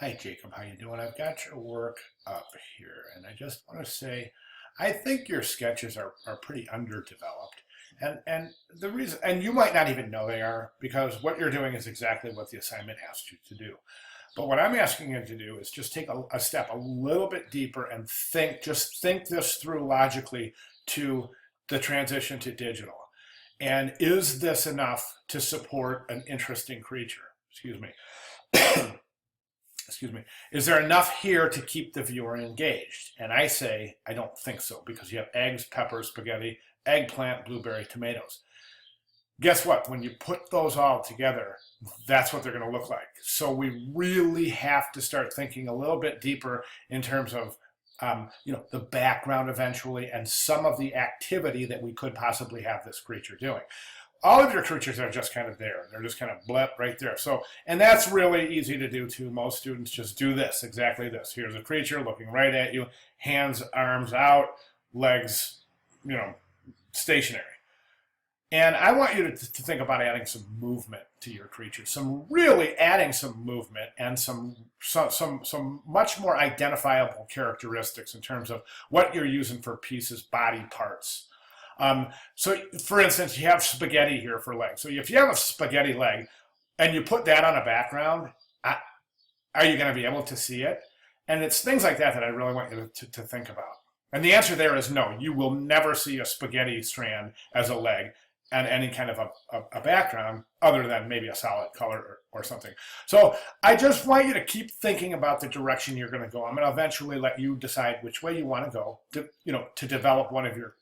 Hi Jacob, how you doing? I've got your work up here, and I just want to say, I think your sketches are pretty underdeveloped. And the reason, and you might not even know they are, because what you're doing is exactly what the assignment asked you to do. But what I'm asking you to do is just take a step a little bit deeper and just think this through logically to the transition to digital. And is this enough to support an interesting creature? Excuse me. Excuse me, is there enough here to keep the viewer engaged? And I say, I don't think so, because you have eggs, peppers, spaghetti, eggplant, blueberry, tomatoes. Guess what? When you put those all together, that's what they're going to look like. So we really have to start thinking a little bit deeper in terms of the background eventually and some of the activity that we could possibly have this creature doing. All of your creatures are just kind of there. They're just kind of blip right there. So, and that's really easy to do too. Most students just do this, exactly this. Here's a creature looking right at you, hands, arms out, legs, stationary. And I want you to think about adding some movement to your creature, adding some movement and some much more identifiable characteristics in terms of what you're using for pieces, body parts. So for instance, you have spaghetti here for legs. So if you have a spaghetti leg and you put that on a background, are you going to be able to see it? And it's things like that that I really want you to think about. And the answer there is no. You will never see a spaghetti strand as a leg and any kind of a background other than maybe a solid color or something. So I just want you to keep thinking about the direction you're going to go. I'm going to eventually let you decide which way you want to go to develop one of your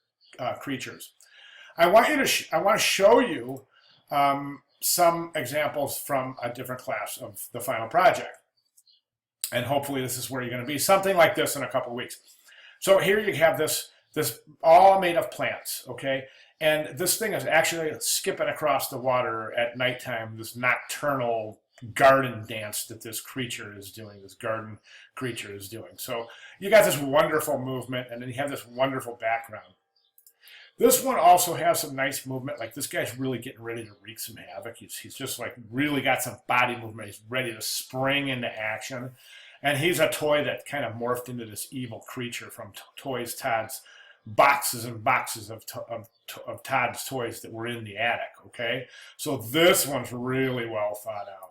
creatures. I want to show you some examples from a different class of the final project, and hopefully this is where you're going to be. Something like this in a couple of weeks. So here you have this all made of plants, okay? And this thing is actually skipping across the water at nighttime. This nocturnal garden dance that this creature is doing. This garden creature is doing. So you got this wonderful movement, and then you have this wonderful background. This one also has some nice movement. Like this guy's really getting ready to wreak some havoc. He's just like really got some body movement. He's ready to spring into action. And he's a toy that kind of morphed into this evil creature from Toys Todd's boxes and boxes of Todd's toys that were in the attic, okay? So this one's really well thought out.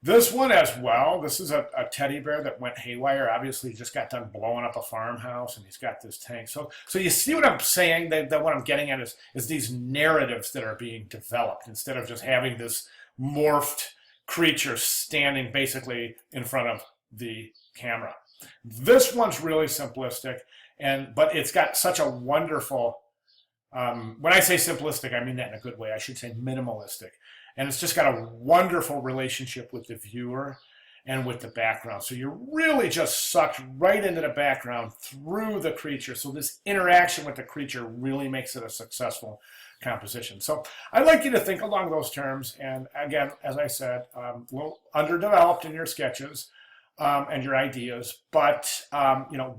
This one as well, this is a teddy bear that went haywire. Obviously, he just got done blowing up a farmhouse, and he's got this tank. So you see what I'm saying? That what I'm getting at is these narratives that are being developed instead of just having this morphed creature standing basically in front of the camera. This one's really simplistic, but it's got such a wonderful, when I say simplistic, I mean that in a good way. I should say minimalistic. And it's just got a wonderful relationship with the viewer and with the background. So you're really just sucked right into the background through the creature. So this interaction with the creature really makes it a successful composition. So I'd like you to think along those terms. And again, as I said, a little underdeveloped in your sketches and your ideas, but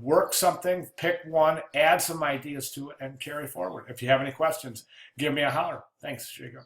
work something, pick one, add some ideas to it, and carry forward. If you have any questions, give me a holler. Thanks, Jacob.